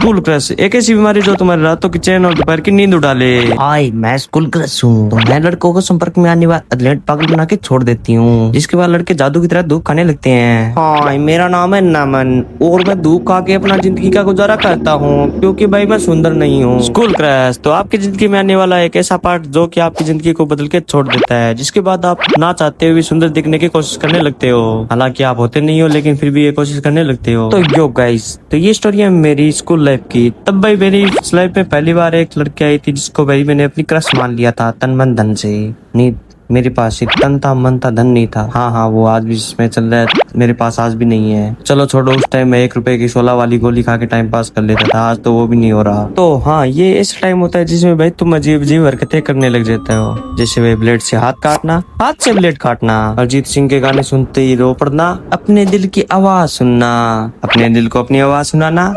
School crush एक ऐसी बीमारी जो तुम्हारी रातों की चैन और दोपहर की नींद उड़ा ले। हाय, मैं स्कूल क्रश हूँ। तो मैं लड़कों को संपर्क में आने वाले अधलेट पागल बना के छोड़ देती हूँ, जिसके बाद लड़के जादू की तरह धूप खाने लगते हैं। हाय, मेरा नाम है नमन और मैं धूप खा के अपना जिंदगी का गुजारा करता हूँ, क्योंकि भाई मैं सुंदर नहीं हूँ। स्कूल क्रश तो आपकी जिंदगी में आने वाला एक ऐसा पार्ट जो कि आपकी जिंदगी को बदल के छोड़ देता है, जिसके बाद आप ना चाहते हुए सुंदर दिखने की कोशिश करने लगते हो। हालांकि आप होते नहीं हो, लेकिन फिर भी ये कोशिश करने लगते हो। तो यो गाइस, तो ये स्टोरी है मेरी स्कूल लाइफ की। तब भाई मेरी लाइफ में पहली बार एक लड़की आई थी जिसको भाई मैंने अपनी क्रश मान लिया था, तन मन धन से। नहीं, मेरे पास सिर्फ तन था, मन था, धन नहीं था। हाँ, वो आज भी इसमें चल रहा है, मेरे पास आज भी नहीं है। चलो छोड़ो, उस टाइम मैं 1 रुपए की 16 वाली गोली खा के टाइम पास कर लेता था, आज तो वो भी नहीं हो रहा। तो हाँ, ये ऐसा टाइम होता है जिसमें भाई तुम अजीब अजीब हरकतें करने लग जाते हो, जैसे भाई ब्लेड से हाथ काटना, हाथ से ब्लेड काटना, अरिजीत सिंह के गाने सुनते ही रो पड़ना, अपने दिल की आवाज सुनना, अपने दिल को अपनी आवाज सुनाना,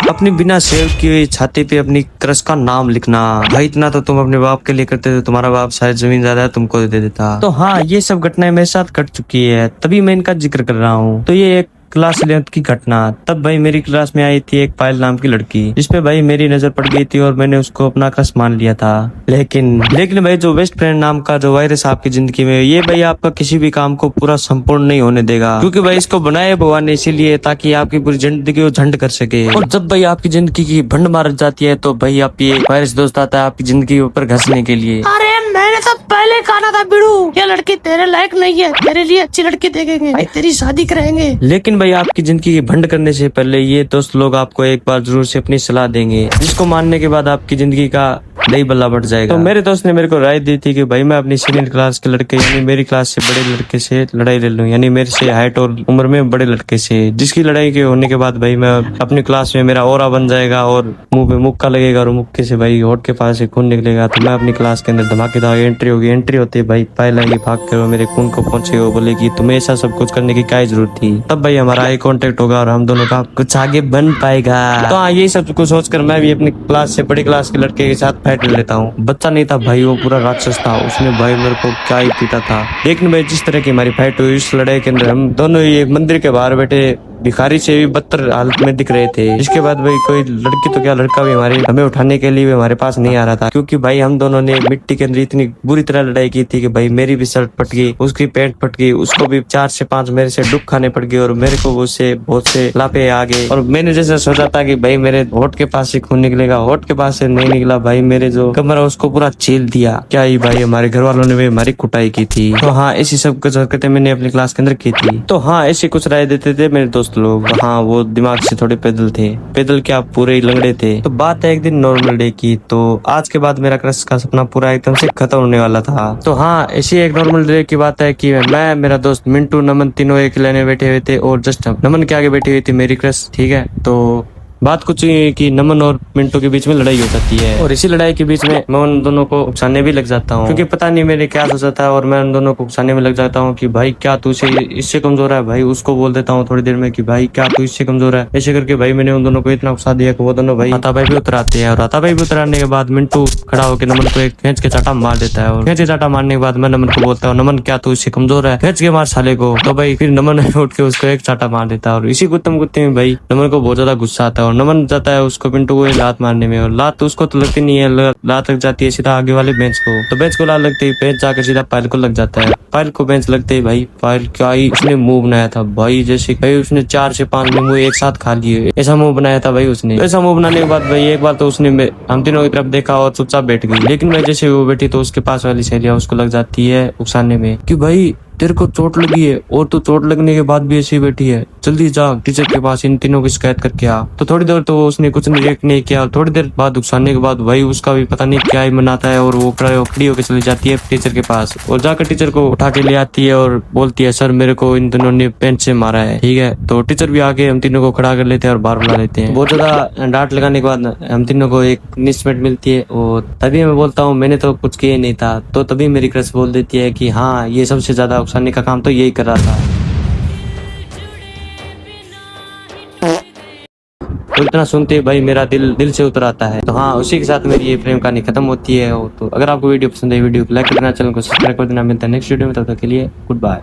अपनी बिना सेव किए हुई छाती पे अपनी क्रश का नाम लिखना। भाई इतना तो तुम अपने बाप के लिए करते थे, तुम्हारा बाप शायद जमीन ज्यादा तुमको दे देता। तो हाँ, ये सब घटनाएं मेरे साथ घट चुकी है, तभी मैं इनका जिक्र कर रहा हूँ। तो ये एक क्लास 11th की घटना। तब भाई मेरी क्लास में आई थी एक पायल नाम की लड़की, जिसपे भाई मेरी नजर पड़ गई थी और मैंने उसको अपना क्रश मान लिया था। लेकिन भाई जो बेस्ट फ्रेंड नाम का जो वायरस आपकी जिंदगी में, ये भाई आपका किसी भी काम को पूरा संपूर्ण नहीं होने देगा, क्योंकि भाई इसको बनाया भगवान ने इसीलिए ताकि आपकी पूरी जिंदगी को झंड कर सके। और जब भाई आपकी जिंदगी की भंड मार जाती है तो भाई आप ये वायरस दोस्त आता है आपकी जिंदगी के ऊपर घसने के लिए। अरे मैंने तो पहले कहा था बिड़ू, ये लड़की तेरे लायक नहीं है, तेरे लिए अच्छी लड़की देखेंगे, भाई तेरी शादी कराएंगे। लेकिन भाई आपकी जिंदगी की भंड करने से पहले ये दोस्त लोग आपको एक बार जरूर से अपनी सलाह देंगे, जिसको मानने के बाद आपकी जिंदगी का दही बल्ला बढ़ जाएगा। तो मेरे दोस्त ने मेरे को राय दी थी कि भाई मैं अपनी सीनियर क्लास के लड़के यानी मेरी क्लास से बड़े लड़के से लड़ाई ले लूं, यानी मेरे से हाइट और उम्र में बड़े लड़के से, जिसकी लड़ाई के होने के बाद भाई मैं अपनी क्लास में मेरा ऑरा बन जाएगा और मुंह पे मुक्का लगेगा और मुक्के से भाई होठ के पास से खून निकलेगा। तो मैं अपनी क्लास के अंदर धमाकेदार एंट्री होगी। एंट्री होते भाई पायल आएगी, भाग कर मेरे खून को पहुंचे, वो बोलेगी तुम्हें ऐसा सब कुछ करने की क्या जरूरत थी। तब भाई हमारा आई कॉन्टेक्ट होगा और हम दोनों का कुछ आगे बन पाएगा। तो हाँ, ये सब कुछ सोचकर मैं भी अपनी क्लास से बड़ी क्लास के लड़के के साथ फाइट ले लेता हूँ। बच्चा नहीं था भाई, वो पूरा राक्षस था, उसने भाई मेरे को क्या ही पीटा था। लेकिन भाई जिस तरह की हमारी फाइट हुई, इस लड़ाई के अंदर हम दोनों ही एक मंदिर के बाहर बैठे भिखारी से भी बदतर हालत में दिख रहे थे। इसके बाद भाई कोई लड़की तो क्या लड़का भी हमें उठाने के लिए भी हमारे पास नहीं आ रहा था, क्योंकि भाई हम दोनों ने मिट्टी के अंदर इतनी बुरी तरह लड़ाई की थी कि भाई मेरी भी शर्ट फट गई, उसकी पैंट फट गई, उसको भी 4 से 5 मेरे से डुब खाने पड़ गए और मेरे को उससे बहुत से लापे आ गए। और मैंने जैसे सोचा था कि भाई मेरे होठ के पास से खून निकलेगा, होठ के पास से नहीं निकला। भाई मेरे जो कमर है उसको पूरा छील दिया। क्या ही भाई हमारे घर वालों ने भी हमारी कुटाई की थी। तो हाँ, ऐसी सब कुछ हरकतें मैंने अपनी क्लास के अंदर की थी। तो हाँ, ऐसी कुछ राय देते थे मेरे दोस्त लोग। हाँ, वो दिमाग से थोड़े पैदल थे, पैदल क्या पूरे ही लंगड़े थे। तो बात है एक दिन नॉर्मल डे की। तो आज के बाद मेरा क्रश का सपना पूरा एकदम से खत्म होने वाला था। तो हाँ, ऐसी एक नॉर्मल डे की बात है कि मैं, मेरा दोस्त मिंटू, नमन तीनों एक लेने बैठे हुए थे और जस्ट नमन के आगे बैठी हुई थी मेरी क्रश। ठीक है, तो बात कुछ हुई है कि नमन और मिंटू के बीच में लड़ाई हो जाती है और इसी लड़ाई के बीच में मैं उन दोनों को उकसाने भी लग जाता हूँ, क्योंकि पता नहीं मेरे क्या सोचा था और मैं उन दोनों को उकसाने में लग जाता हूँ कि भाई क्या तू इससे कमजोर है। भाई उसको बोल देता हूँ थोड़ी देर में कि भाई क्या तू इससे कमजोर है। ऐसे करके भाई मैंने उन दोनों को इतना उकसा दिया कि वो दोनों भाई हाथापाई भी उतराते हैं। और हाथापाई भी उतराने के बाद मिंटू खड़ा होकर नमन को एक खींच के चाटा मार देता है और खींच के चाटा मारने के बाद मैं नमन को बोलता हूँ, नमन क्या तू इससे कमजोर है, खींच के मार साले को। तो भाई फिर नमन उठ के उसको एक चाटा मार देता है और इसी गुत्तम गुत्ते में भाई नमन को बहुत ज्यादा गुस्सा आता है और नमन जाता है उसको पिंटू को लात मारने में। और लात उसको तो लगती नहीं है, लात लग जाती है सीधा आगे वाले बेंच को। तो बेंच को लात लगते ही बेंच जाकर सीधा पायल को लग जाता है। पायल को बेंच लगते ही भाई पायल क्या ही उसने मुंह बनाया था भाई, जैसे भाई उसने 4 से 5 नींबू एक साथ खा लिए, ऐसा मुंह बनाया था भाई उसने। ऐसा मुंह बनाने के बाद भाई एक बार तो उसने हम तीनों की तरफ देखा और चुपचाप बैठ गई। लेकिन भाई जैसे वो बैठी तो उसके पास वाली सहेलियां उसको लग जाती है उकसाने में कि भाई तेरे को चोट लगी है और तू चोट लगने के बाद भी ऐसी बैठी है, जल्दी जा टीचर के पास इन तीनों की शिकायत करके आ। तो थोड़ी देर तो उसने कुछ रिएक्ट नहीं किया और थोड़ी देर बाद उकसाने के बाद भाई उसका भी पता नहीं क्या ही मनाता है और वो खड़ी होकर चली जाती है टीचर के पास और जाकर टीचर को उठा के ले आती है और बोलती है सर मेरे को इन दोनों ने पेंच से मारा है। ठीक है, तो टीचर भी आके हम तीनों को खड़ा कर लेते हैं और बाहर बुला लेते हैं। बहुत ज्यादा डांट लगाने के बाद हम तीनों को एक पनिशमेंट मिलती है और तभी मैं बोलता हूँ मैंने तो कुछ किया नहीं था। तो तभी मेरी क्रश बोल देती है कि हाँ, ये सबसे ज्यादा उकसाने का काम तो यही कर रहा था। तो इतना सुनते ही भाई मेरा दिल से उतर आता है। तो हाँ, उसी के साथ मेरी ये प्रेम कहानी खत्म होती है। तो अगर आपको वीडियो पसंद है, वीडियो को लाइक कर देना, चैनल को सब्सक्राइब कर देना। मिलता है नेक्स्ट वीडियो में, तब तक के लिए गुड बाय।